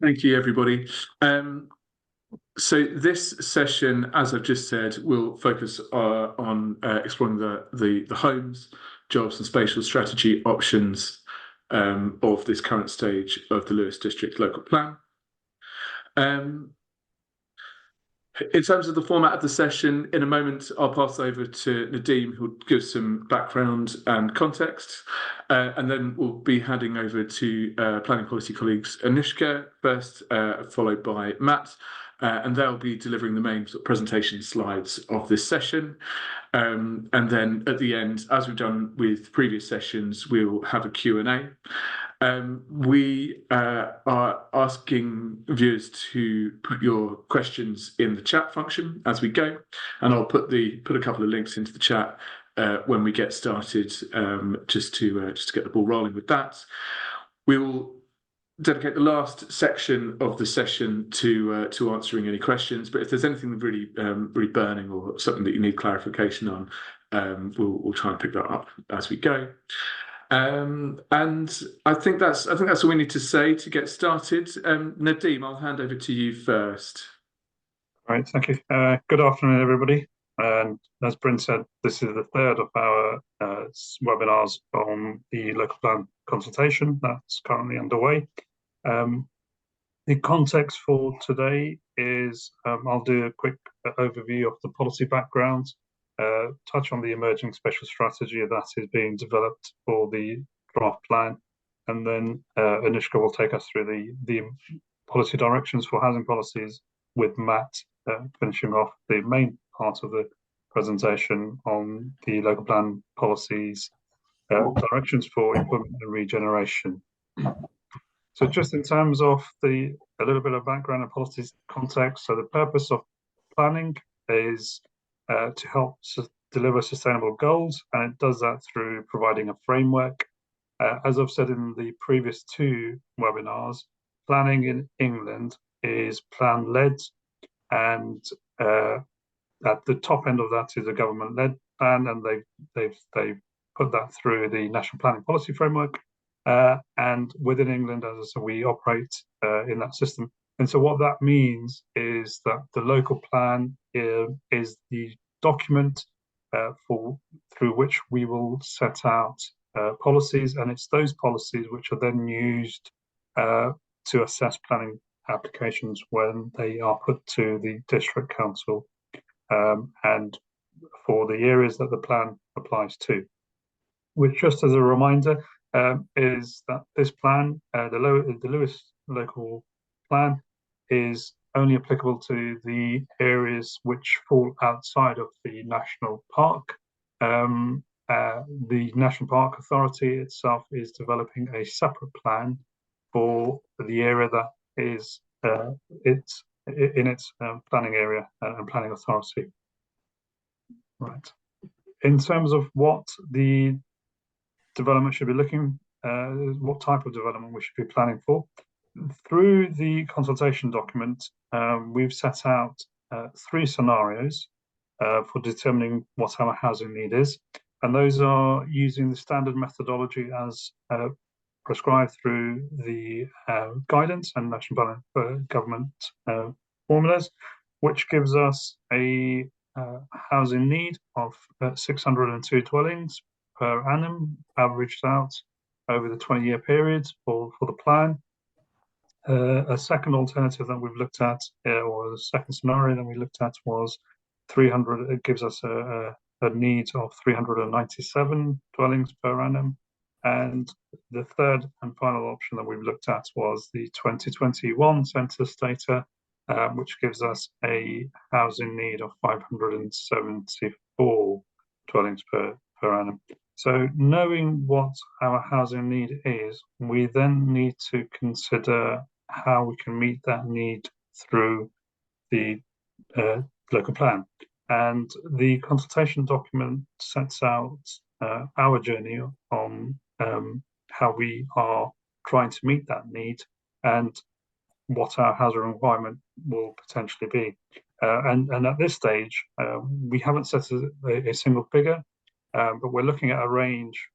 Thank you, everybody. So this session, as I've just said, will focus on exploring the homes, jobs, and spatial strategy options of this current stage of the Lewes District Local Plan. In terms of the format of the session, in a moment, I'll pass over to Nadeem, who'll give some background and context, and then we'll be handing over to planning policy colleagues Anushka first, followed by Matt, and they'll be delivering the main presentation slides of this session. And then at the end, as we've done with previous sessions, we'll have a Q&A. We are asking viewers to put your questions in the chat function as we go, and I'll put a couple of links into the chat when we get started, just to get the ball rolling with that. We will dedicate the last section of the session to answering any questions, but if there's anything really really burning or something that you need clarification on, we'll try and pick that up as we go. And I think that's all we need to say to get started. Nadeem, I'll hand over to you first. All right, thank you. Good afternoon, everybody. And as Bryn said, this is the third of our webinars on the local plan consultation that's currently underway. The context for today is I'll do a quick overview of the policy background, touch on the emerging spatial strategy that is being developed for the draft plan, and then Anushka will take us through the policy directions for housing policies, with Matt finishing off the main part of the presentation on the local plan policies, directions for employment and regeneration. So just in terms of a little bit of background and policies context, so the purpose of planning is to help deliver sustainable goals, and it does that through providing a framework. As I've said in the previous two webinars, planning in England is plan-led, and at the top end of that is a government-led plan, and they've put that through the National Planning Policy Framework. And within England, as I said, we operate in that system. And so what that means is that the local plan is the document through which we will set out policies, and it's those policies which are then used to assess planning applications when they are put to the district council, and for the areas that the plan applies to. Which, just as a reminder, is that this plan, the Lewes Local Plan, is only applicable to the areas which fall outside of the national park. The National Park Authority itself is developing a separate plan for the area that is its planning area and planning authority. Right. In terms of what the development should be looking, what type of development we should be planning for, through the consultation document, we've set out 3 scenarios for determining what our housing need is, and those are using the standard methodology as prescribed through the guidance and national planning government formulas, which gives us a housing need of 602 dwellings per annum, averaged out over the 20-year period for the plan. A second alternative that we've looked at, or the second scenario that we looked at, was 300. It gives us a need of 397 dwellings per annum. And the third and final option that we've looked at was the 2021 census data, which gives us a housing need of 574 dwellings per annum. So knowing what our housing need is, we then need to consider how we can meet that need through the local plan. And the consultation document sets out our journey on how we are trying to meet that need and what our housing requirement will potentially be. And at this stage, we haven't set a single figure, but we're looking at a range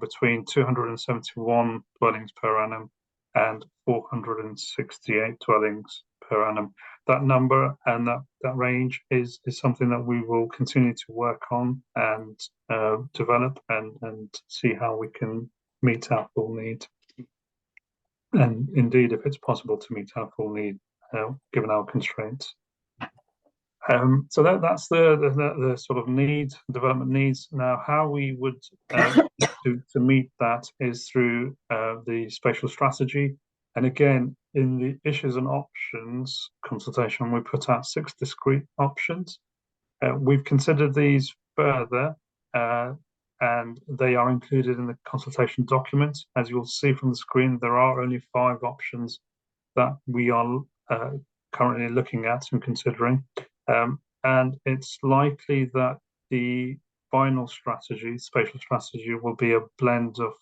between 271 dwellings per annum and 468 dwellings per annum. That number and that range is something that we will continue to work on and develop and see how we can meet our full need. And indeed, if it's possible to meet our full need, given our constraints. So that's the sort of development needs. Now, how we would to meet that is through the spatial strategy. And again, in the issues and options consultation, we put out 6 discrete options. We've considered these further, and they are included in the consultation document. As you'll see from the screen, there are only 5 options that we are currently looking at and considering. And it's likely that the final strategy, spatial strategy, will be a blend of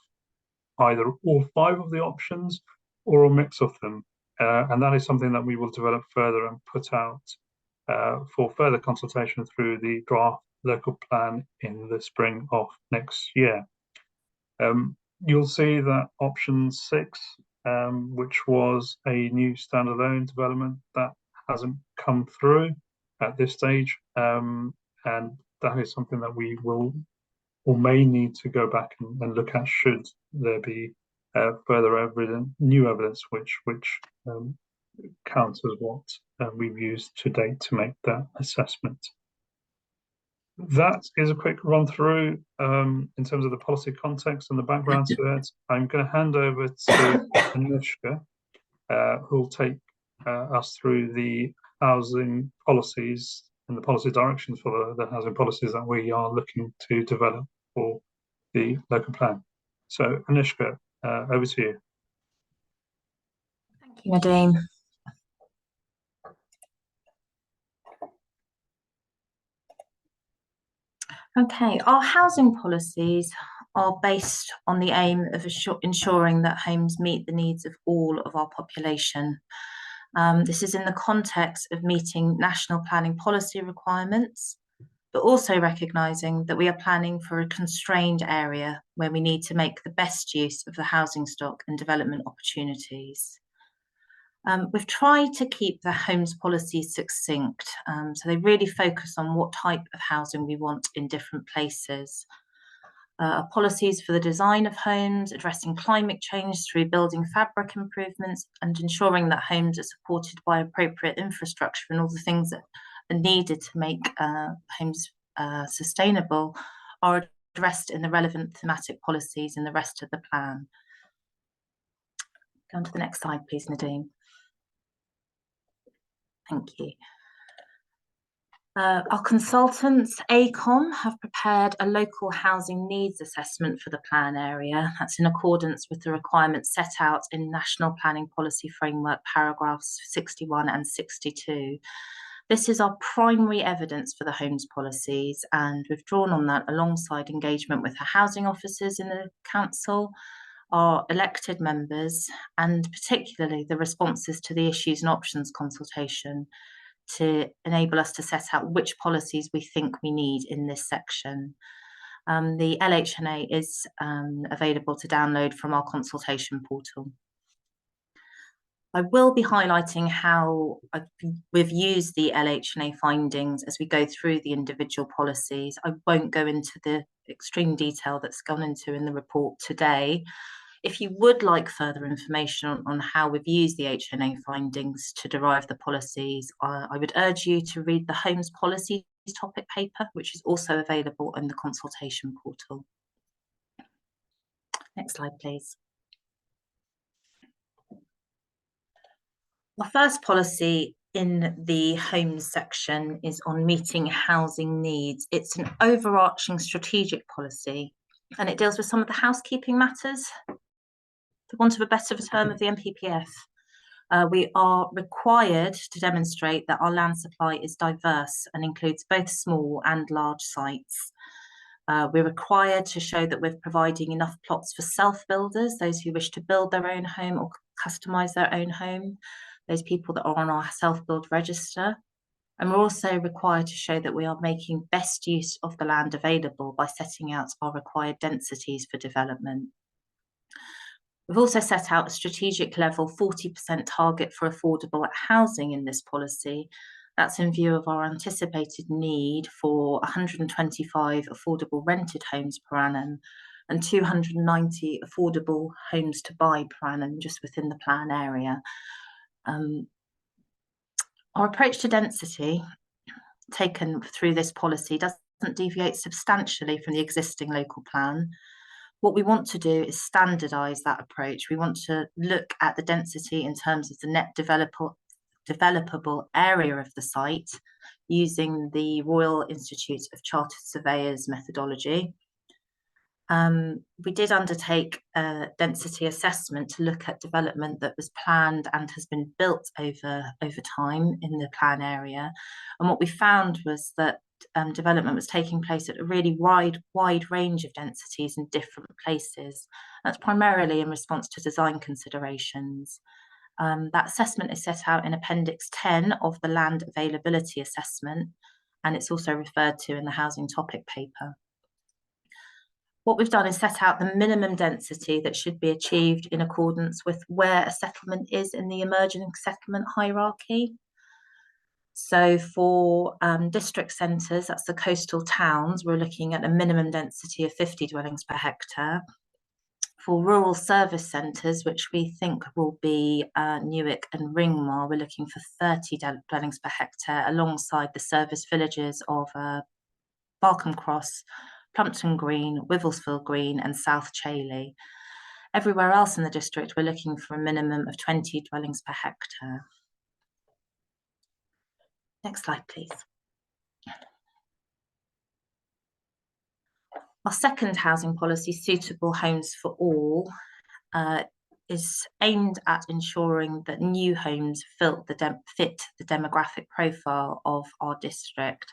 either all 5 of the options or a mix of them. And that is something that we will develop further and put out for further consultation through the draft local plan in the spring of next year. You'll see that option 6, which was a new standalone development, that hasn't come through at this stage, and that is something that we will or may need to go back and look at should there be further new evidence which counts as what we've used to date to make that assessment. That is a quick run through in terms of the policy context and the background to it. I'm going to hand over to Anushka, who will take us through the housing policies and the policy directions for the housing policies that we are looking to develop for the local plan. So Anushka, over to you. Thank you, Nadeem. Okay, our housing policies are based on the aim of ensuring that homes meet the needs of all of our population. This is in the context of meeting national planning policy requirements, but also recognising that we are planning for a constrained area where we need to make the best use of the housing stock and development opportunities. We've tried to keep the homes policies succinct, so they really focus on what type of housing we want in different places. Policies for the design of homes, addressing climate change through building fabric improvements, and ensuring that homes are supported by appropriate infrastructure and all the things that are needed to make homes sustainable, are addressed in the relevant thematic policies in the rest of the plan. Go on to the next slide, please, Nadeem. Thank you. Our consultants, ACOM, have prepared a local housing needs assessment for the plan area. That's in accordance with the requirements set out in National Planning Policy Framework paragraphs 61 and 62. This is our primary evidence for the homes policies, and we've drawn on that alongside engagement with our housing officers in the council, our elected members, and particularly the responses to the issues and options consultation to enable us to set out which policies we think we need in this section. The LHNA is available to download from our consultation portal. I will be highlighting how we've used the LHNA findings as we go through the individual policies. I won't go into the extreme detail that's gone into in the report today. If you would like further information on how we've used the HNA findings to derive the policies, I would urge you to read the Homes Policies topic paper, which is also available in the consultation portal. Next slide, please. Our first policy in the homes section is on meeting housing needs. It's an overarching strategic policy, and it deals with some of the housekeeping matters, for want of a better term, of the NPPF. We are required to demonstrate that our land supply is diverse and includes both small and large sites. We're required to show that we're providing enough plots for self-builders, those who wish to build their own home or customise their own home, those people that are on our self-build register. And we're also required to show that we are making best use of the land available by setting out our required densities for development. We've also set out a strategic level 40% target for affordable housing in this policy. That's in view of our anticipated need for 125 affordable rented homes per annum and 290 affordable homes to buy per annum just within the plan area. Our approach to density taken through this policy doesn't deviate substantially from the existing local plan. What we want to do is standardise that approach. We want to look at the density in terms of the net developable area of the site using the Royal Institute of Chartered Surveyors methodology. We did undertake a density assessment to look at development that was planned and has been built over time in the plan area. And what we found was that development was taking place at a really wide range of densities in different places. That's primarily in response to design considerations. That assessment is set out in Appendix 10 of the Land Availability Assessment, and it's also referred to in the Housing Topic paper. What we've done is set out the minimum density that should be achieved in accordance with where a settlement is in the emerging settlement hierarchy. So for district centres, that's the coastal towns, we're looking at a minimum density of 50 dwellings per hectare. For rural service centres, which we think will be Newark and Ringmar, we're looking for 30 dwellings per hectare alongside the service villages of Barkham Cross, Plumpton Green, Wivelsfield Green and South Chailey. Everywhere else in the district, we're looking for a minimum of 20 dwellings per hectare. Next slide, please. Our second housing policy, Suitable Homes for All, is aimed at ensuring that new homes fit the demographic profile of our district.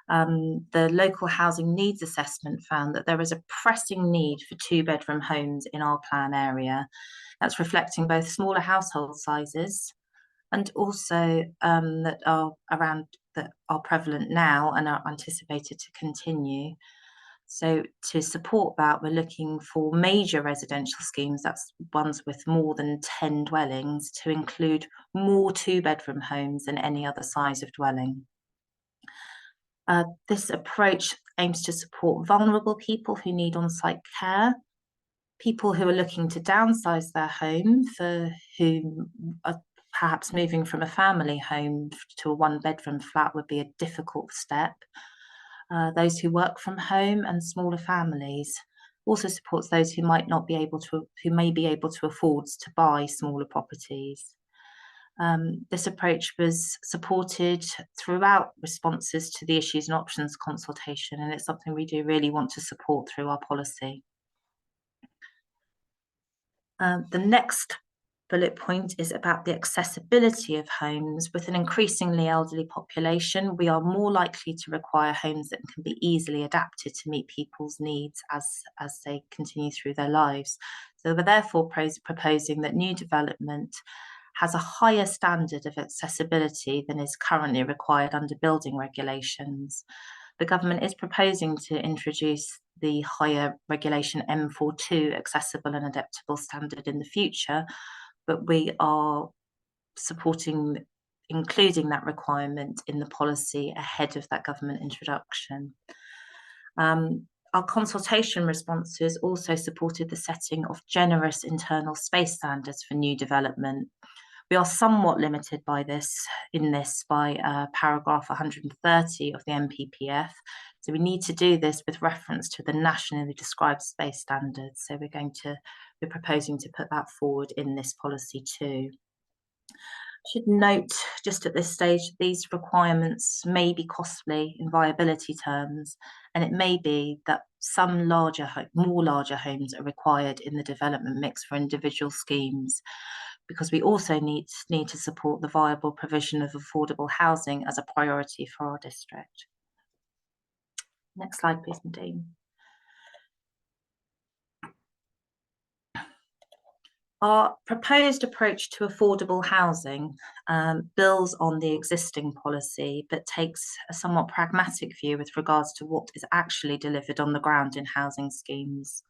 The local housing needs assessment found that there is a pressing need for 2-bedroom homes in our plan area. That's reflecting both smaller household sizes and also that are prevalent now and are anticipated to continue. So to support that, we're looking for major residential schemes, that's ones with more than 10 dwellings, to include more 2-bedroom homes than any other size of dwelling. This approach aims to support vulnerable people who need on-site care, people who are looking to downsize their home, for whom perhaps moving from a family home to a 1-bedroom flat would be a difficult step, those who work from home and smaller families. Also supports those who may be able to afford to buy smaller properties. This approach was supported throughout responses to the issues and options consultation, and it's something we do really want to support through our policy. The next bullet point is about the accessibility of homes. With an increasingly elderly population, we are more likely to require homes that can be easily adapted to meet people's needs as they continue through their lives. So we're therefore proposing that new development has a higher standard of accessibility than is currently required under building regulations. The government is proposing to introduce the higher regulation M42 accessible and adaptable standard in the future, but we are supporting including that requirement in the policy ahead of that government introduction. Our consultation responses also supported the setting of generous internal space standards for new development. We are somewhat limited by paragraph 130 of the NPPF. So we need to do this with reference to the nationally described space standards. So we're proposing to put that forward in this policy too. I should note just at this stage, these requirements may be costly in viability terms, and it may be that some more larger homes are required in the development mix for individual schemes, because we also need to support the viable provision of affordable housing as a priority for our district. Next slide, please, Nadine. Our proposed approach to affordable housing builds on the existing policy, but takes a somewhat pragmatic view with regards to what is actually delivered on the ground in housing schemes.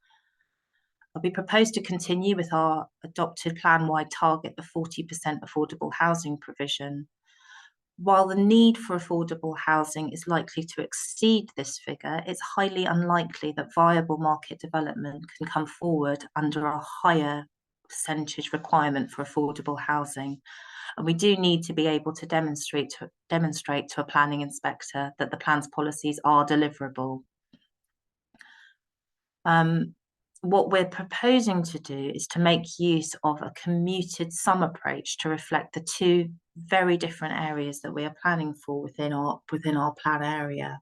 We propose to continue with our adopted plan-wide target of 40% affordable housing provision. While the need for affordable housing is likely to exceed this figure, it's highly unlikely that viable market development can come forward under a higher percentage requirement for affordable housing. And we do need to be able to demonstrate to a planning inspector that the plan's policies are deliverable. What we're proposing to do is to make use of a commuted sum approach to reflect the two very different areas that we are planning for within our plan area.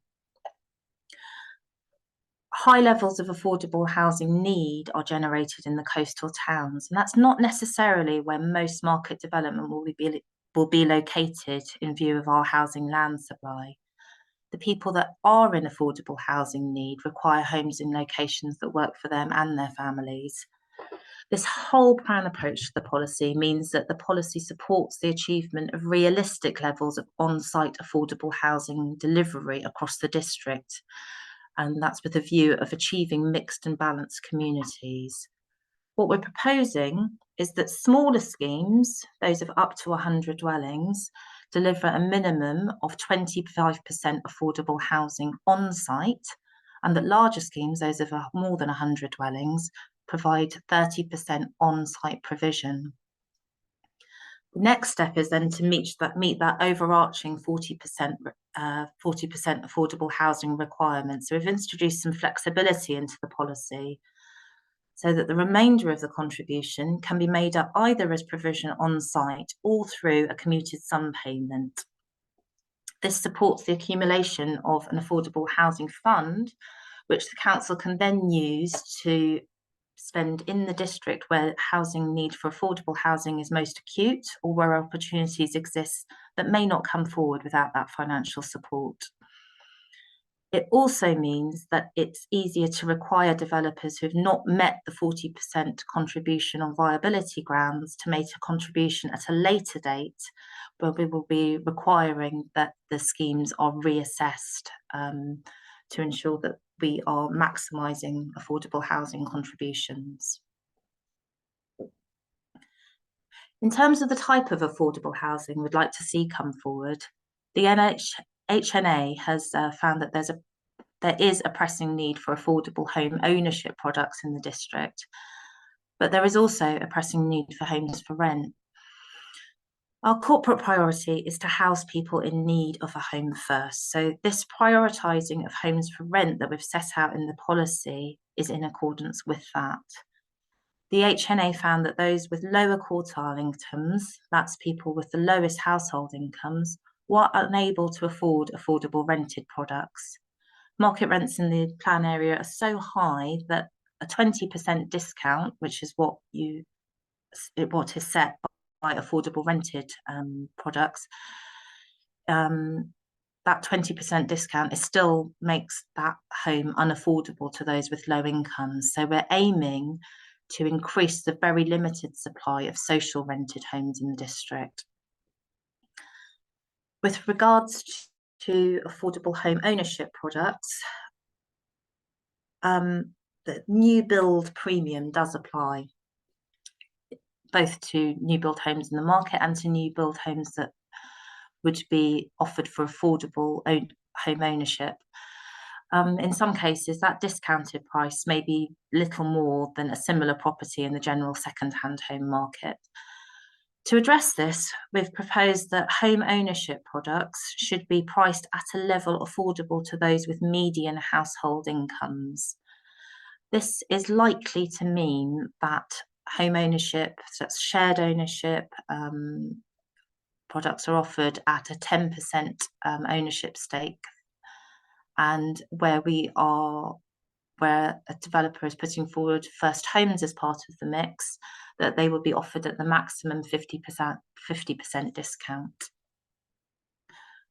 High levels of affordable housing need are generated in the coastal towns, and that's not necessarily where most market development will be located in view of our housing land supply. The people that are in affordable housing need require homes in locations that work for them and their families. This whole plan approach to the policy means that the policy supports the achievement of realistic levels of on-site affordable housing delivery across the district, and that's with a view of achieving mixed and balanced communities. What we're proposing is that smaller schemes, those of up to 100 dwellings, deliver a minimum of 25% affordable housing on site, and that larger schemes, those of more than 100 dwellings, provide 30% on site provision. The next step is then to meet that overarching 40% affordable housing requirement. So we've introduced some flexibility into the policy so that the remainder of the contribution can be made up either as provision on site or through a commuted sum payment. This supports the accumulation of an affordable housing fund, which the council can then use to spend in the district where housing need for affordable housing is most acute, or where opportunities exist that may not come forward without that financial support. It also means that it's easier to require developers who have not met the 40% contribution on viability grounds to make a contribution at a later date, where we will be requiring that the schemes are reassessed to ensure that we are maximising affordable housing contributions. In terms of the type of affordable housing we'd like to see come forward, the HNA has found that there is a pressing need for affordable home ownership products in the district, but there is also a pressing need for homes for rent. Our corporate priority is to house people in need of a home first. So this prioritising of homes for rent that we've set out in the policy is in accordance with that. The HNA found that those with lower quartile incomes, that's people with the lowest household incomes, were unable to afford affordable rented products. Market rents in the plan area are so high that a 20% discount, which is what is set by affordable rented products, that 20% discount still makes that home unaffordable to those with low incomes. So we're aiming to increase the very limited supply of social rented homes in the district. With regards to affordable home ownership products, the new build premium does apply both to new build homes in the market and to new build homes that would be offered for affordable home ownership. In some cases, that discounted price may be little more than a similar property in the general second-hand home market. To address this, we've proposed that home ownership products should be priced at a level affordable to those with median household incomes. This is likely to mean that home ownership, so that's shared ownership, products are offered at a 10% ownership stake, and where a developer is putting forward first homes as part of the mix, that they will be offered at the maximum 50% discount.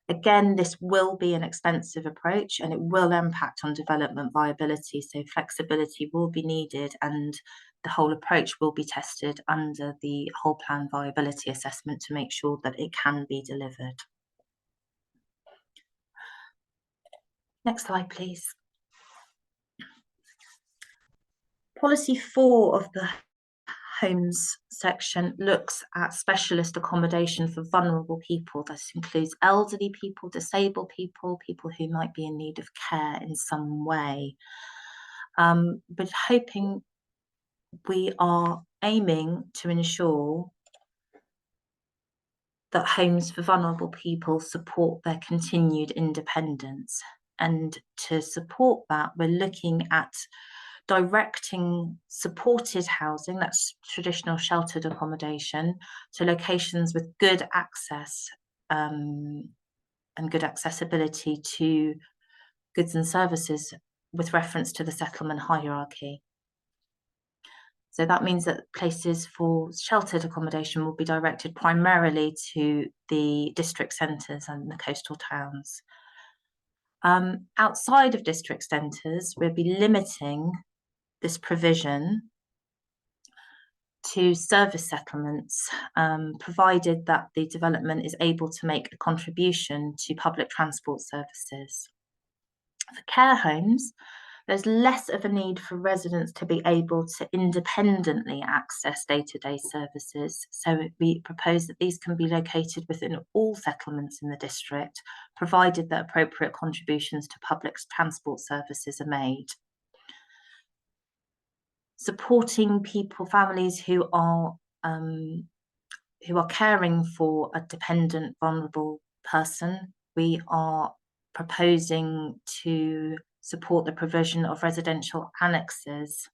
Again, this will be an expensive approach and it will impact on development viability, so flexibility will be needed and the whole approach will be tested under the whole plan viability assessment to make sure that it can be delivered. Next slide, please. Policy 4 of the homes section looks at specialist accommodation for vulnerable people. This includes elderly people, disabled people, people who might be in need of care in some way. But hoping, we are aiming to ensure that homes for vulnerable people support their continued independence. And to support that, we're looking at directing supported housing, that's traditional sheltered accommodation, to locations with good access and good accessibility to goods and services with reference to the settlement hierarchy. So that means that places for sheltered accommodation will be directed primarily to the district centres and the coastal towns. Outside of district centres, we'll be limiting this provision to service settlements, provided that the development is able to make a contribution to public transport services. For care homes, there's less of a need for residents to be able to independently access day-to-day services. So we propose that these can be located within all settlements in the district, provided that appropriate contributions to public transport services are made. Supporting people, families who are caring for a dependent, vulnerable person, we are proposing to support the provision of residential annexes,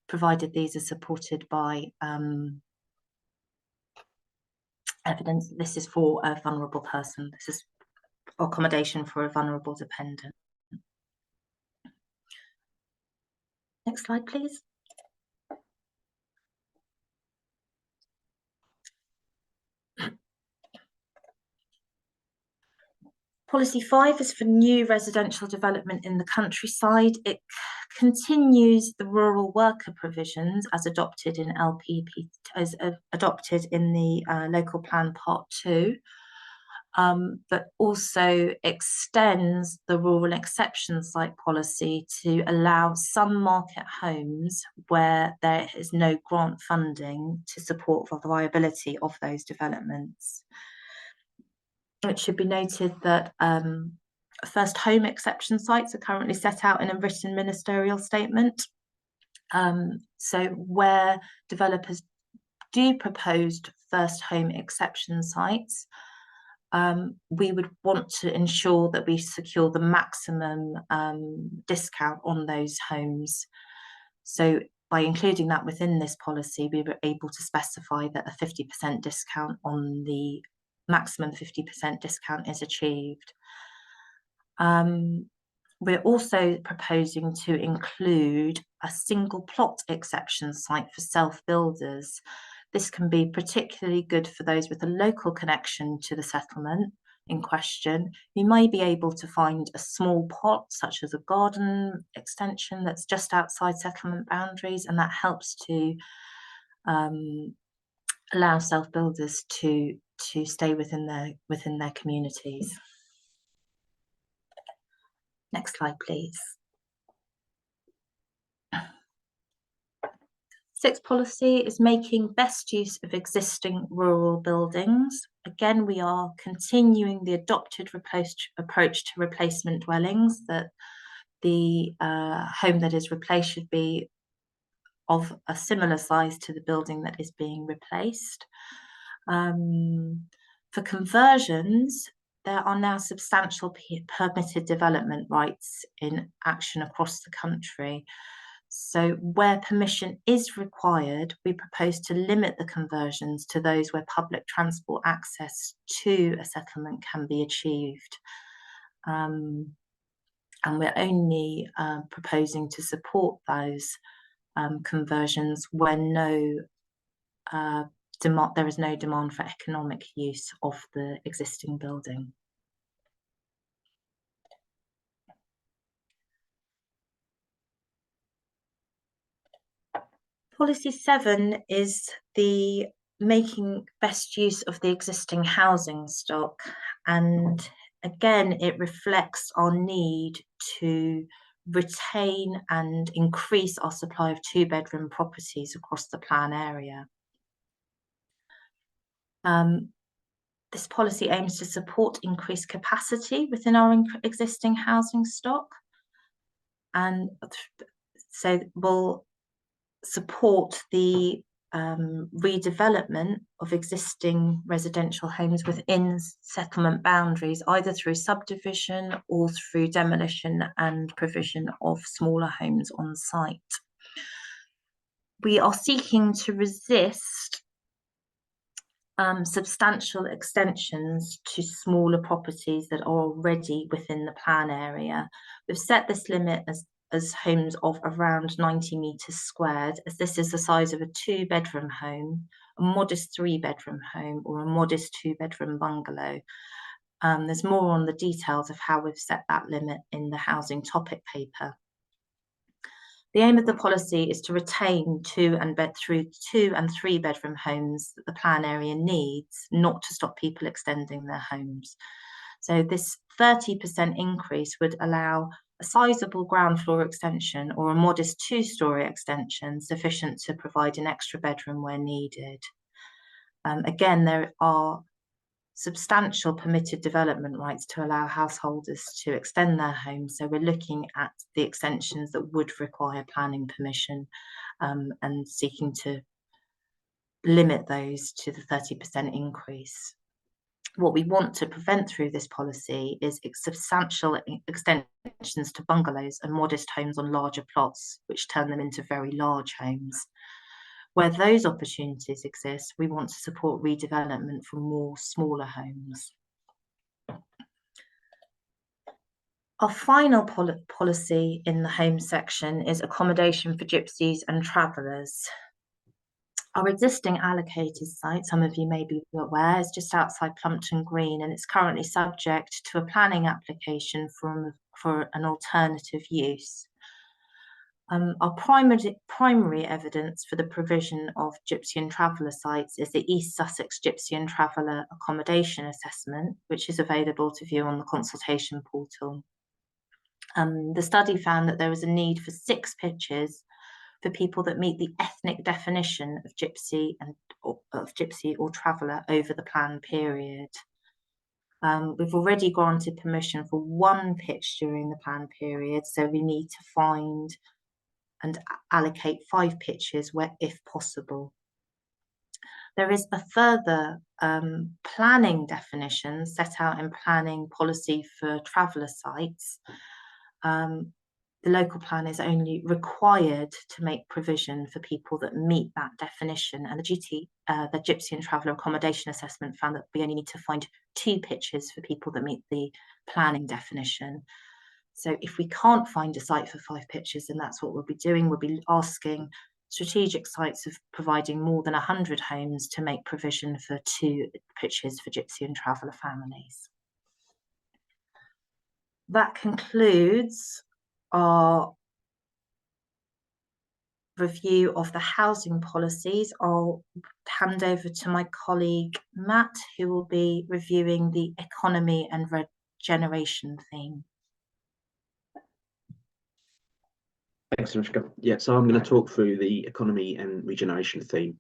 provided these are supported by evidence that this is for a vulnerable person. This is accommodation for a vulnerable dependent. Next slide, please. Policy 5 is for new residential development in the countryside. It continues the rural worker provisions as adopted in LPP, as adopted in the Local Plan Part 2, but also extends the rural exception site policy to allow some market homes where there is no grant funding to support the viability of those developments. It should be noted that first home exception sites are currently set out in a written ministerial statement. So where developers do proposed first home exception sites, we would want to ensure that we secure the maximum discount on those homes. So by including that within this policy, we were able to specify that a 50% discount on the maximum 50% discount is achieved. We're also proposing to include a single plot exception site for self-builders. This can be particularly good for those with a local connection to the settlement in question. You may be able to find a small plot, such as a garden extension, that's just outside settlement boundaries, and that helps to allow self-builders to stay within their communities. Next slide, please. 6th policy is making best use of existing rural buildings. Again, we are continuing the adopted approach to replacement dwellings, that the home that is replaced should be of a similar size to the building that is being replaced. For conversions, there are now substantial permitted development rights in action across the country. So where permission is required, we propose to limit the conversions to those where public transport access to a settlement can be achieved. And we're only proposing to support those conversions when there is no demand for economic use of the existing building. Policy 7 is the making best use of the existing housing stock, and again it reflects our need to retain and increase our supply of 2-bedroom properties across the plan area. This policy aims to support increased capacity within our existing housing stock, and so will support the redevelopment of existing residential homes within settlement boundaries, either through subdivision or through demolition and provision of smaller homes on site. We are seeking to resist substantial extensions to smaller properties that are already within the plan area. We've set this limit as homes of around 90 metres squared, as this is the size of a 2-bedroom home, a modest 3-bedroom home, or a modest 2-bedroom bungalow. There's more on the details of how we've set that limit in the housing topic paper. The aim of the policy is to retain 2- and 3-bedroom homes that the plan area needs, not to stop people extending their homes. So this 30% increase would allow a sizable ground floor extension or a modest 2-storey extension sufficient to provide an extra bedroom where needed. Again, there are substantial permitted development rights to allow householders to extend their homes. So we're looking at the extensions that would require planning permission and seeking to limit those to the 30% increase. What we want to prevent through this policy is substantial extensions to bungalows and modest homes on larger plots, which turn them into very large homes. Where those opportunities exist, we want to support redevelopment for more smaller homes. Our final policy in the home section is accommodation for gypsies and travellers. Our existing allocated site, some of you may be aware, is just outside Plumpton Green, and it's currently subject to a planning application for an alternative use. Our primary evidence for the provision of gypsy and traveller sites is the East Sussex Gypsy and Traveller Accommodation Assessment, which is available to view on the consultation portal. The study found that there was a need for 6 pitches for people that meet the ethnic definition of gypsy or traveller over the plan period. We've already granted permission for 1 pitch during the plan period, so we need to find and allocate 5 pitches where, if possible. There is a further planning definition set out in planning policy for traveller sites. The local plan is only required to make provision for people that meet that definition, and the Gypsy and Traveller Accommodation Assessment found that we only need to find 2 pitches for people that meet the planning definition. So if we can't find a site for 5 pitches, then that's what we'll be doing. We'll be asking strategic sites of providing more than 100 homes to make provision for 2 pitches for gypsy and traveller families. That concludes our review of the housing policies. I'll hand over to my colleague Matt, who will be reviewing the economy and regeneration theme. Thanks, Anushka. Yeah, so I'm going to talk through the economy and regeneration theme.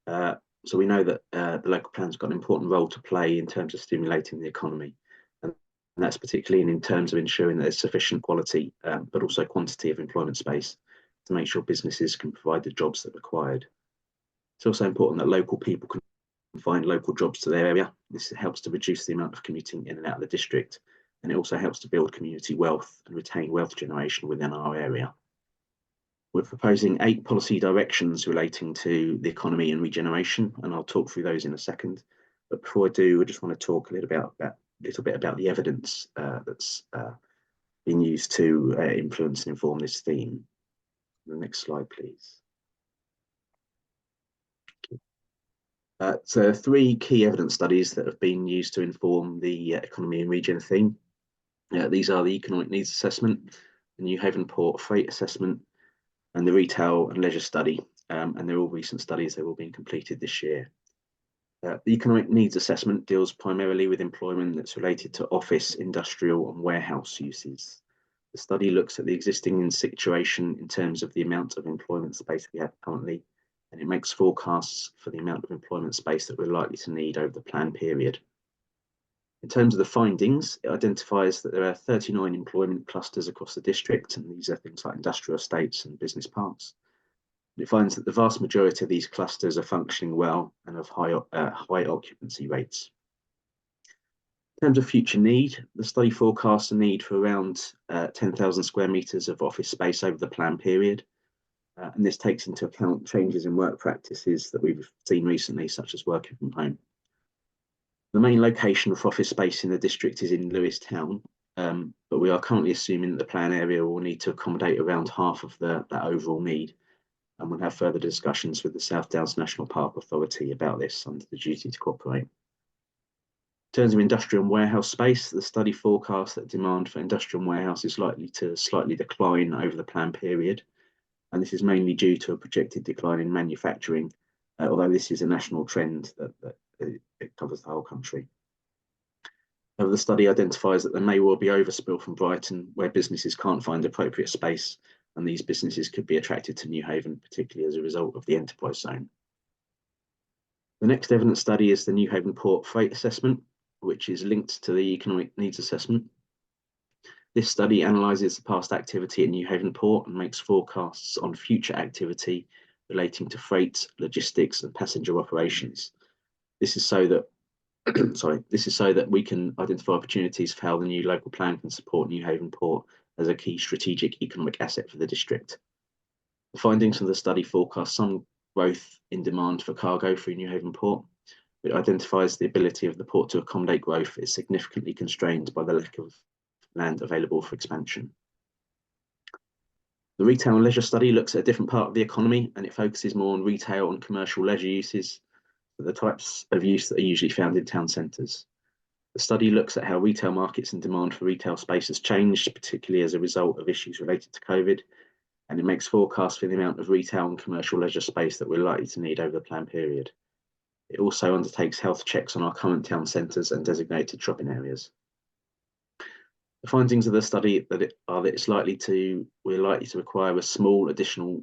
So we know that the local plan's got an important role to play in terms of stimulating the economy, and that's particularly in terms of ensuring that there's sufficient quality, but also quantity of employment space to make sure businesses can provide the jobs that are required. It's also important that local people can find local jobs to their area. This helps to reduce the amount of commuting in and out of the district, and it also helps to build community wealth and retain wealth generation within our area. We're proposing 8 policy directions relating to the economy and regeneration, and I'll talk through those in a second. But before I do, I just want to talk a little bit about the evidence that's been used to influence and inform this theme. The next slide, please. So 3 key evidence studies that have been used to inform the economy and regen theme. These are the Economic Needs Assessment, the New Haven Port Freight Assessment, and the Retail and Leisure Study, and they're all recent studies. They've all been completed this year. The Economic Needs Assessment deals primarily with employment that's related to office, industrial and warehouse uses. The study looks at the existing situation in terms of the amount of employment space we have currently, and it makes forecasts for the amount of employment space that we're likely to need over the plan period. In terms of the findings, it identifies that there are 39 employment clusters across the district, and these are things like industrial estates and business parks. It finds that the vast majority of these clusters are functioning well and have high occupancy rates. In terms of future need, the study forecasts a need for around 10,000 square metres of office space over the plan period. And this takes into account changes in work practices that we've seen recently, such as working from home. The main location for office space in the district is in Lewes Town, but we are currently assuming that the plan area will need to accommodate around half of that overall need. And we'll have further discussions with the South Downs National Park Authority about this under the duty to cooperate. In terms of industrial and warehouse space, the study forecasts that demand for industrial and warehouse is likely to slightly decline over the plan period. And this is mainly due to a projected decline in manufacturing, although this is a national trend that it covers the whole country. The study identifies that there may well be overspill from Brighton where businesses can't find appropriate space, and these businesses could be attracted to Newhaven, particularly as a result of the enterprise zone. The next evidence study is the Newhaven Port Freight Assessment, which is linked to the Economic Needs Assessment. This study analyses the past activity at Newhaven Port and makes forecasts on future activity relating to freight, logistics, and passenger operations. This is so that we can identify opportunities for how the new local plan can support Newhaven Port as a key strategic economic asset for the district. The findings from the study forecast some growth in demand for cargo through Newhaven Port. It identifies the ability of the port to accommodate growth is significantly constrained by the lack of land available for expansion. The retail and leisure study looks at a different part of the economy, and it focuses more on retail and commercial leisure uses, the types of use that are usually found in town centres. The study looks at how retail markets and demand for retail space has changed, particularly as a result of issues related to COVID, and it makes forecasts for the amount of retail and commercial leisure space that we're likely to need over the plan period. It also undertakes health checks on our current town centres and designated shopping areas. The findings of the study are that we're likely to require a small additional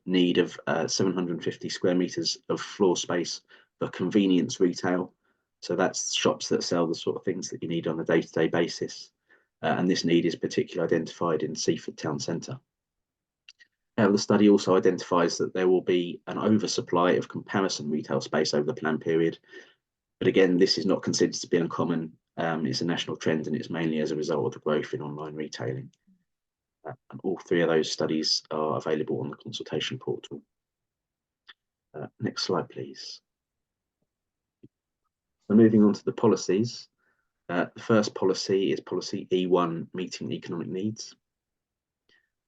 need of 750 square metres of floor space for convenience retail. So that's shops that sell the sort of things that you need on a day-to-day basis. And this need is particularly identified in Seaford Town Centre. The study also identifies that there will be an oversupply of comparison retail space over the plan period. But again, this is not considered to be uncommon. It's a national trend, and it's mainly as a result of the growth in online retailing. And all three of those studies are available on the consultation portal. Next slide, please. So moving on to the policies. The first policy is policy E1, meeting economic needs.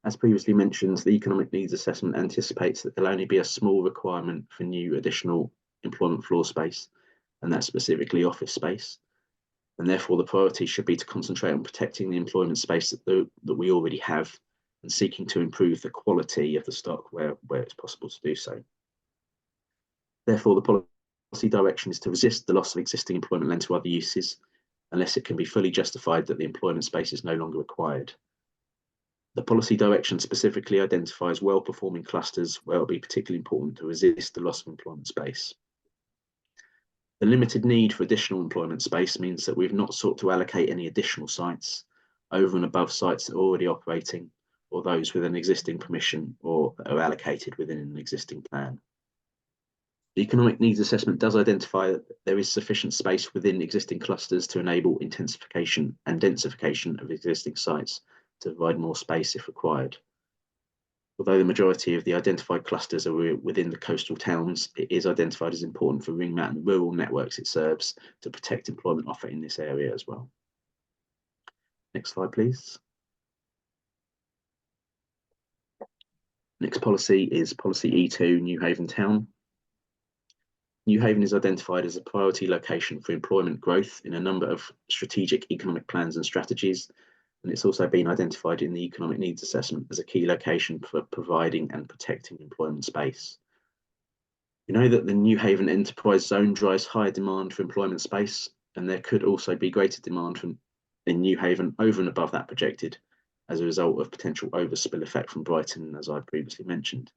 As previously mentioned, the economic needs assessment anticipates that there'll only be a small requirement for new additional employment floor space, and that's specifically office space. And therefore, the priority should be to concentrate on protecting the employment space that we already have and seeking to improve the quality of the stock where it's possible to do so. Therefore, the policy direction is to resist the loss of existing employment land to other uses unless it can be fully justified that the employment space is no longer required. The policy direction specifically identifies well-performing clusters where it will be particularly important to resist the loss of employment space. The limited need for additional employment space means that we've not sought to allocate any additional sites over and above sites that are already operating or those with an existing permission or are allocated within an existing plan. The economic needs assessment does identify that there is sufficient space within existing clusters to enable intensification and densification of existing sites to provide more space if required. Although the majority of the identified clusters are within the coastal towns, it is identified as important for Ringmat and the rural networks it serves to protect employment offer in this area as well. Next slide, please. Next policy is policy E2, Newhaven Town. Newhaven is identified as a priority location for employment growth in a number of strategic economic plans and strategies, and it's also been identified in the economic needs assessment as a key location for providing and protecting employment space. We know that the Newhaven enterprise zone drives higher demand for employment space, and there could also be greater demand in Newhaven over and above that projected, as a result of potential overspill effect from Brighton, as I previously mentioned.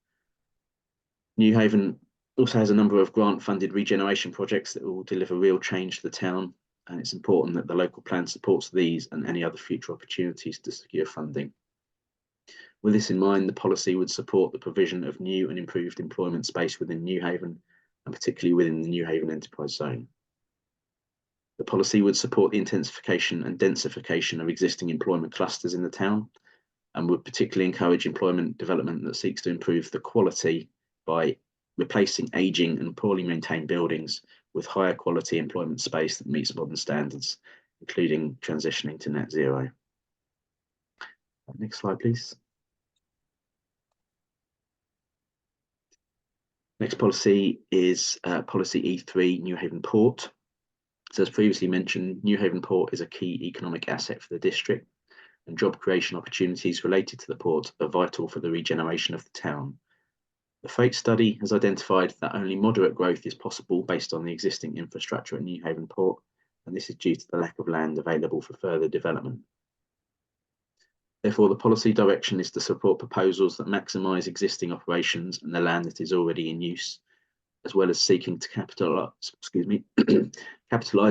Newhaven also has a number of grant-funded regeneration projects that will deliver real change to the town, and it's important that the local plan supports these and any other future opportunities to secure funding. With this in mind, the policy would support the provision of new and improved employment space within Newhaven, and particularly within the Newhaven Enterprise Zone. The policy would support the intensification and densification of existing employment clusters in the town, and would particularly encourage employment development that seeks to improve the quality by replacing ageing and poorly maintained buildings with higher quality employment space that meets modern standards, including transitioning to net zero. Next slide, please. Next policy is policy E3, Newhaven Port. So as previously mentioned, Newhaven Port is a key economic asset for the district, and job creation opportunities related to the port are vital for the regeneration of the town. The freight study has identified that only moderate growth is possible based on the existing infrastructure at Newhaven Port, and this is due to the lack of land available for further development. Therefore, the policy direction is to support proposals that maximise existing operations and the land that is already in use, as well as seeking to capitalise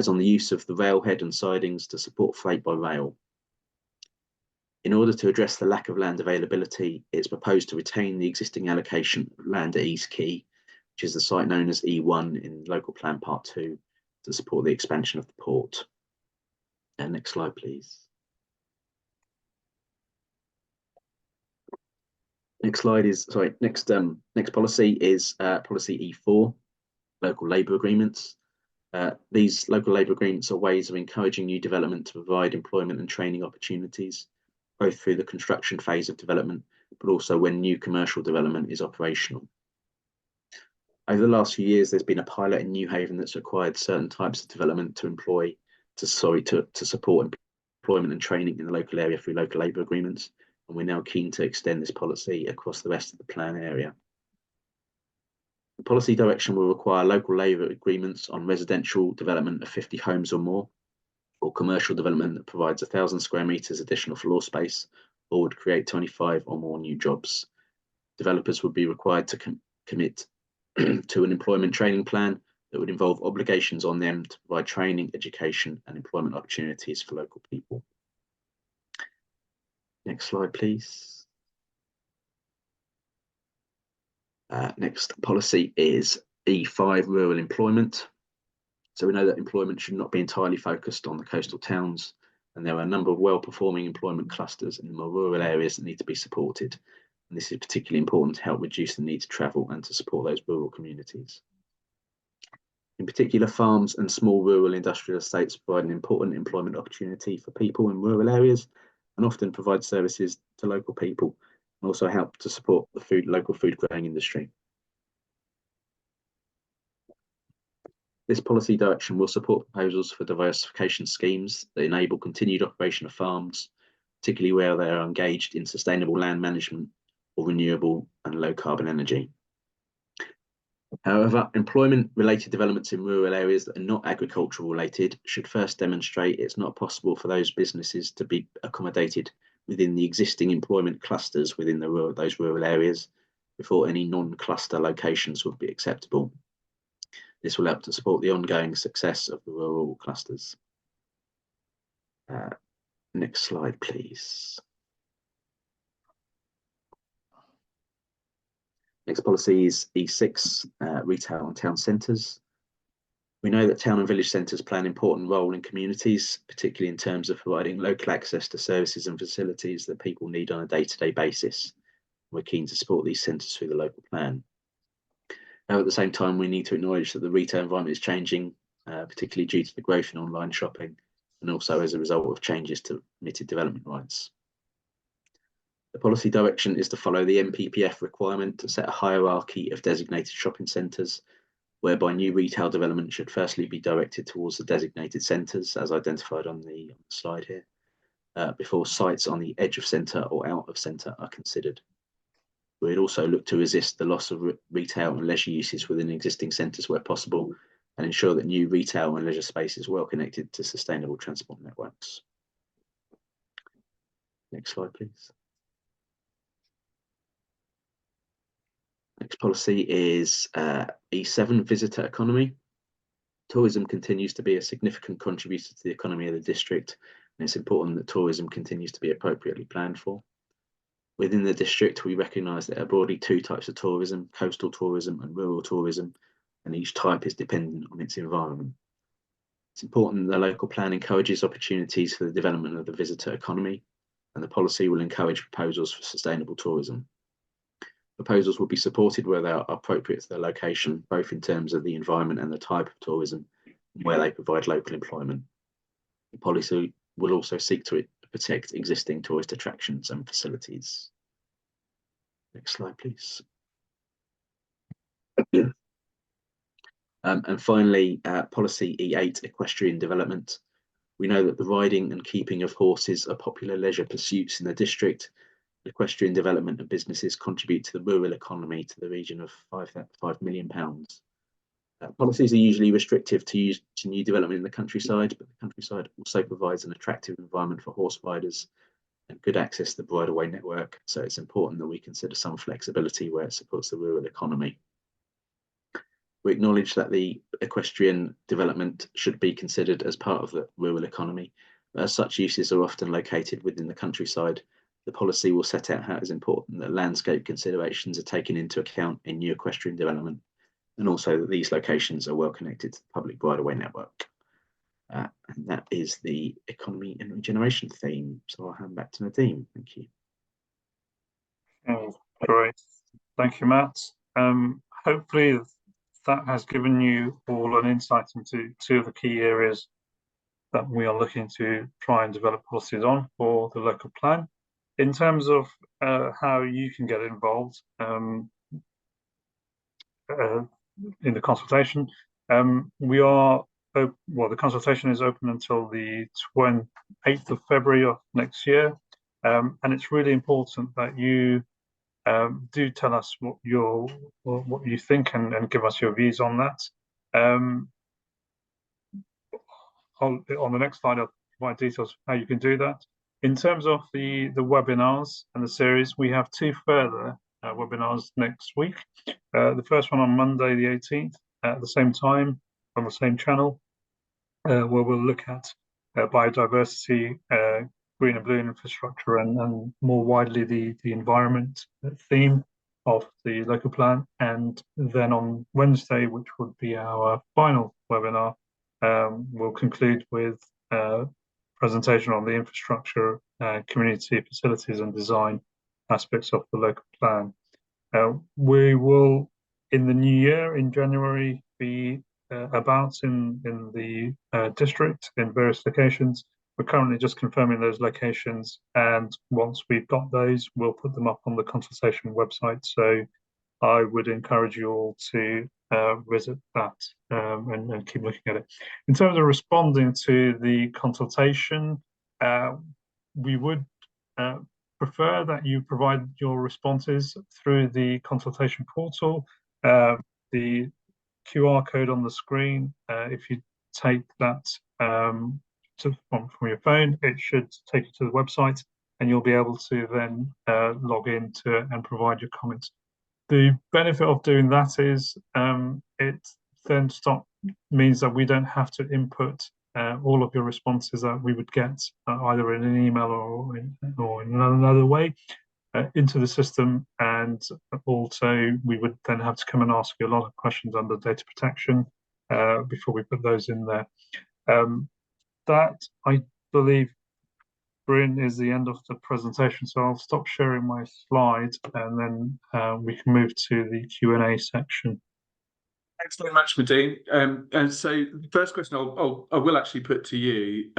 on the use of the railhead and sidings to support freight by rail. In order to address the lack of land availability, it's proposed to retain the existing allocation of land at East Quay, which is the site known as E1 in Local Plan Part 2, to support the expansion of the port. And next slide, please. Next policy is policy E4, local labour agreements. These local labour agreements are ways of encouraging new development to provide employment and training opportunities, both through the construction phase of development, but also when new commercial development is operational. Over the last few years, there's been a pilot in Newhaven that's required certain types of development to support employment and training in the local area through local labour agreements, and we're now keen to extend this policy across the rest of the plan area. The policy direction will require local labour agreements on residential development of 50 homes or more, or commercial development that provides 1,000 square metres additional floor space, or would create 25 or more new jobs. Developers would be required to commit to an employment training plan that would involve obligations on them to provide training, education and employment opportunities for local people. Next slide, please. Next policy is E5, rural employment. So we know that employment should not be entirely focused on the coastal towns, and there are a number of well-performing employment clusters in the more rural areas that need to be supported. And this is particularly important to help reduce the need to travel and to support those rural communities. In particular, farms and small rural industrial estates provide an important employment opportunity for people in rural areas, and often provide services to local people, and also help to support the local food growing industry. This policy direction will support proposals for diversification schemes that enable continued operation of farms, particularly where they are engaged in sustainable land management or renewable and low carbon energy. However, employment-related developments in rural areas that are not agricultural related should first demonstrate it's not possible for those businesses to be accommodated within the existing employment clusters within those rural areas before any non-cluster locations would be acceptable. This will help to support the ongoing success of the rural clusters. Next slide, please. Next policy is E6, retail and town centres. We know that town and village centres play an important role in communities, particularly in terms of providing local access to services and facilities that people need on a day-to-day basis. We're keen to support these centres through the local plan. Now, at the same time, we need to acknowledge that the retail environment is changing, particularly due to the growth in online shopping, and also as a result of changes to permitted development rights. The policy direction is to follow the NPPF requirement to set a hierarchy of designated shopping centres, whereby new retail development should firstly be directed towards the designated centres, as identified on the slide here, before sites on the edge of centre or out of centre are considered. We'd also look to resist the loss of retail and leisure uses within existing centres where possible, and ensure that new retail and leisure space is well connected to sustainable transport networks. Next slide, please. Next policy is E7, visitor economy. Tourism continues to be a significant contributor to the economy of the district, and it's important that tourism continues to be appropriately planned for. Within the district, we recognise that there are broadly two types of tourism: coastal tourism and rural tourism, and each type is dependent on its environment. It's important that the local plan encourages opportunities for the development of the visitor economy, and the policy will encourage proposals for sustainable tourism. Proposals will be supported where they are appropriate to their location, both in terms of the environment and the type of tourism, and where they provide local employment. The policy will also seek to protect existing tourist attractions and facilities. Next slide, please. And finally, policy E8, equestrian development. We know that the riding and keeping of horses are popular leisure pursuits in the district. Equestrian development and businesses contribute to the rural economy to the region of £5 million. Policies are usually restrictive to new development in the countryside, but the countryside also provides an attractive environment for horse riders and good access to the bridleway network. So it's important that we consider some flexibility where it supports the rural economy. We acknowledge that the equestrian development should be considered as part of the rural economy. As such uses are often located within the countryside, the policy will set out how it is important that landscape considerations are taken into account in new equestrian development, and also that these locations are well connected to the public bridleway network. And that is the economy and regeneration theme. So I'll hand back to Nadeem. Thank you. Oh, great. Thank you, Matt. Hopefully that has given you all an insight into two of the key areas that we are looking to try and develop policies on for the local plan. In terms of how you can get involved in the consultation, the consultation is open until the 28th of February of next year, and it's really important that you do tell us what you think and give us your views on that. On the next slide, I'll provide details of how you can do that. In terms of the webinars and the series, we have two further webinars next week. The first one on Monday, the 18th, at the same time, on the same channel, where we'll look at biodiversity, green and blue infrastructure, and more widely the environment theme of the local plan. And then on Wednesday, which would be our final webinar, we'll conclude with presentation on the infrastructure, community facilities and design aspects of the local plan. We will, in the new year, in January, be about in the district in various locations. We're currently just confirming those locations, and once we've got those, we'll put them up on the consultation website. So I would encourage you all to visit that and keep looking at it. In terms of responding to the consultation, we would prefer that you provide your responses through the consultation portal. The QR code on the screen, if you take that from your phone, it should take you to the website, and you'll be able to then log in to and provide your comments. The benefit of doing that is it then means that we don't have to input all of your responses that we would get either in an email or in another way into the system, and also we would then have to come and ask you a lot of questions under data protection before we put those in there. That, I believe, Bryn, is the end of the presentation, so I'll stop sharing my slides and then we can move to the Q&A section. Thanks very much, Nadeem. And so the first question I will actually put to you.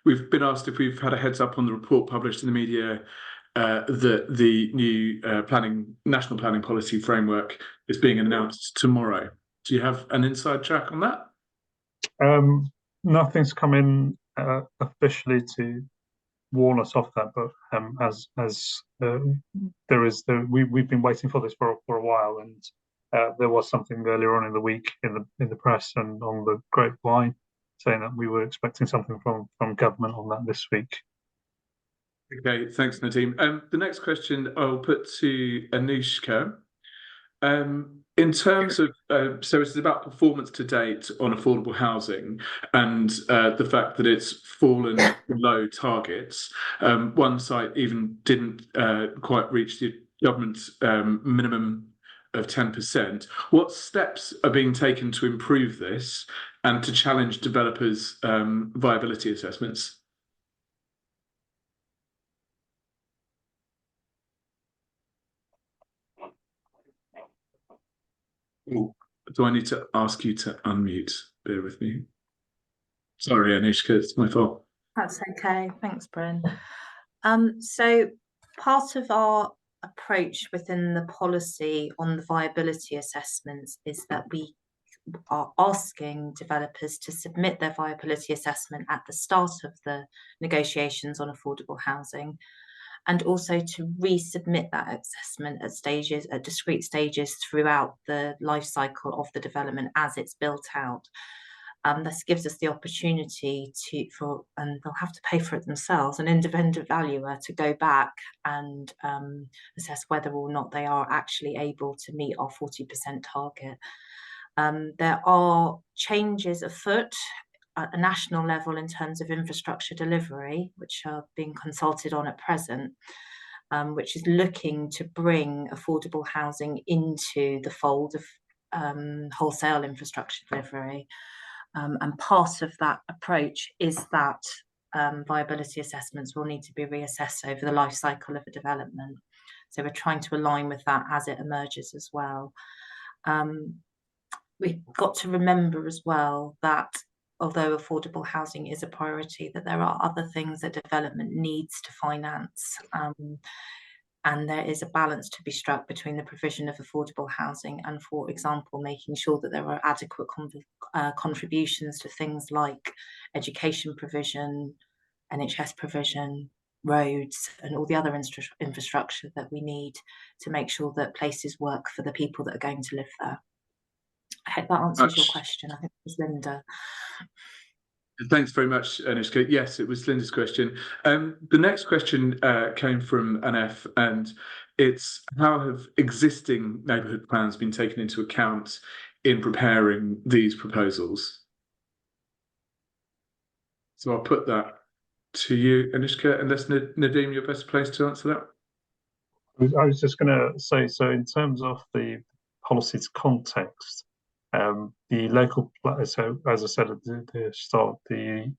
We've been asked if we've had a heads up on the report published in the media that the new national planning policy framework is being announced tomorrow. Do you have an inside track on that? Nothing's come in officially to warn us off that, but we've been waiting for this for a while, and there was something earlier on in the week in the press and on the grapevine saying that we were expecting something from government on that this week. Okay, thanks, Nadeem. The next question I'll put to Anushka. In terms of, so it's about performance to date on affordable housing and the fact that it's fallen below targets. One site even didn't quite reach the government minimum of 10%. What steps are being taken to improve this and to challenge developers' viability assessments? Ooh, do I need to ask you to unmute? Bear with me. Sorry, Anushka, it's my fault. That's okay. Thanks, Bryn. So part of our approach within the policy on the viability assessments is that we are asking developers to submit their viability assessment at the start of the negotiations on affordable housing, and also to resubmit that assessment at discrete stages throughout the life cycle of the development as it's built out. This gives us the opportunity and they'll have to pay for it themselves, an independent valuer to go back and assess whether or not they are actually able to meet our 40% target. There are changes afoot at a national level in terms of infrastructure delivery, which are being consulted on at present, which is looking to bring affordable housing into the fold of wholesale infrastructure delivery. And part of that approach is that viability assessments will need to be reassessed over the life cycle of a development. So we're trying to align with that as it emerges as well. We've got to remember as well that although affordable housing is a priority, that there are other things that development needs to finance. And there is a balance to be struck between the provision of affordable housing and, for example, making sure that there are adequate contributions to things like education provision, NHS provision, roads, and all the other infrastructure that we need to make sure that places work for the people that are going to live there. I hope that answers your question. I think it was Linda. Thanks very much, Anushka. Yes, it was Linda's question. The next question came from Anef, and it's how have existing neighbourhood plans been taken into account in preparing these proposals? So I'll put that to you, Anushka, unless Nadeem, you're best placed to answer that. I was just going to say, so in terms of the policy's context, the local, so as I said at the start, the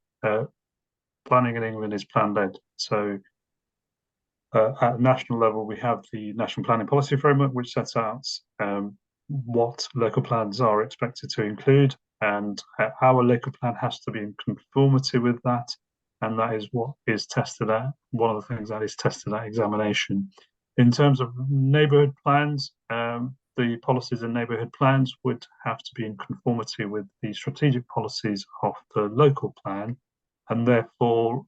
planning in England is plan-led. So at a national level, we have the National Planning Policy Framework, which sets out what local plans are expected to include, and our local plan has to be in conformity with that. And that is what is tested at, one of the things that is tested at examination. In terms of neighbourhood plans, the policies in neighbourhood plans would have to be in conformity with the strategic policies of the local plan, and therefore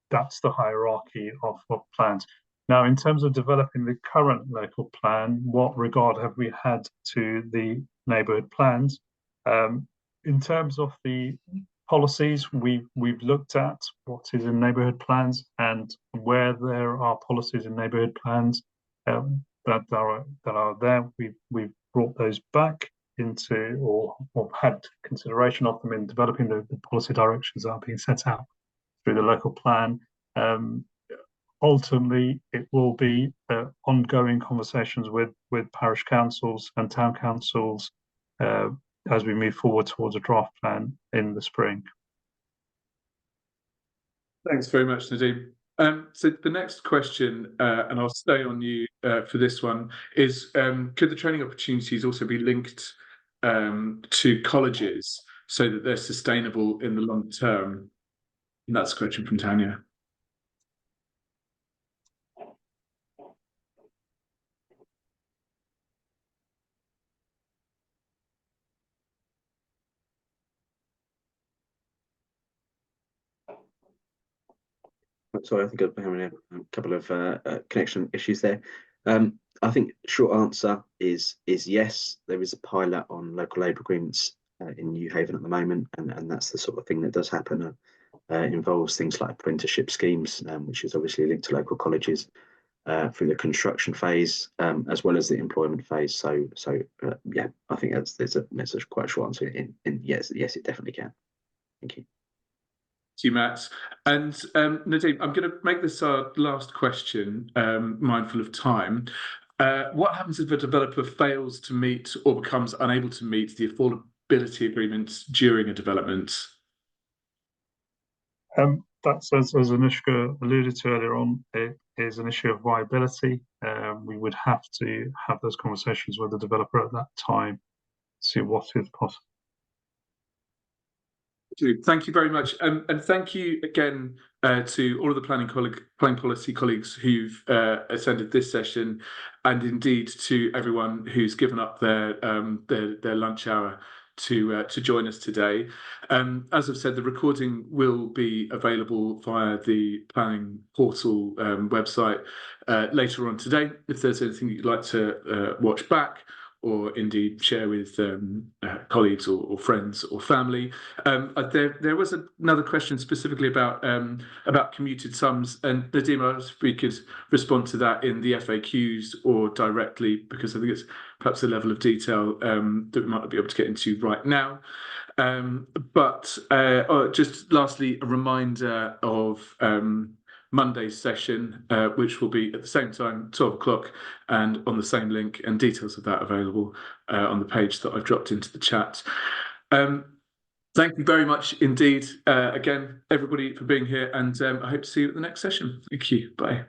that's the hierarchy of plans. Now, in terms of developing the current local plan, what regard have we had to the neighbourhood plans? In terms of the policies, we've looked at what is in neighbourhood plans, and where there are policies in neighbourhood plans that are there, we've brought those back into or had consideration of them in developing the policy directions that are being set out through the local plan. Ultimately, it will be ongoing conversations with parish councils and town councils as we move forward towards a draft plan in the spring. Thanks very much, Nadeem. So the next question, and I'll stay on you for this one, is could the training opportunities also be linked to colleges so that they're sustainable in the long term? And that's a question from Tanya. Sorry, I think I'm having a couple of connection issues there. I think short answer is yes. There is a pilot on local labour agreements in New Haven at the moment, and that's the sort of thing that does happen involves things like apprenticeship schemes, which is obviously linked to local colleges through the construction phase, as well as the employment phase. So yeah, I think there's a quite a short answer in yes, it definitely can. Thank you. Thank you, Matt. And Nadeem, I'm going to make this our last question, mindful of time. What happens if a developer fails to meet or becomes unable to meet the affordability agreements during a development? That's, as Anushka alluded to earlier on, it is an issue of viability. We would have to have those conversations with the developer at that time, see what is possible. Thank you very much, and thank you again to all of the planning policy colleagues who've attended this session, and indeed to everyone who's given up their lunch hour to join us today. As I've said, the recording will be available via the planning portal website later on today. If there's anything you'd like to watch back, or indeed share with colleagues or friends or family. There was another question specifically about commuted sums, and Nadeem, I asked if we could respond to that in the FAQs or directly, because I think it's perhaps a level of detail that we might not be able to get into right now. But just lastly, a reminder of Monday's session, which will be at the same time, 12 o'clock, and on the same link, and details of that available on the page that I've dropped into the chat. Thank you very much indeed, again, everybody, for being here, and I hope to see you at the next session. Thank you. Bye.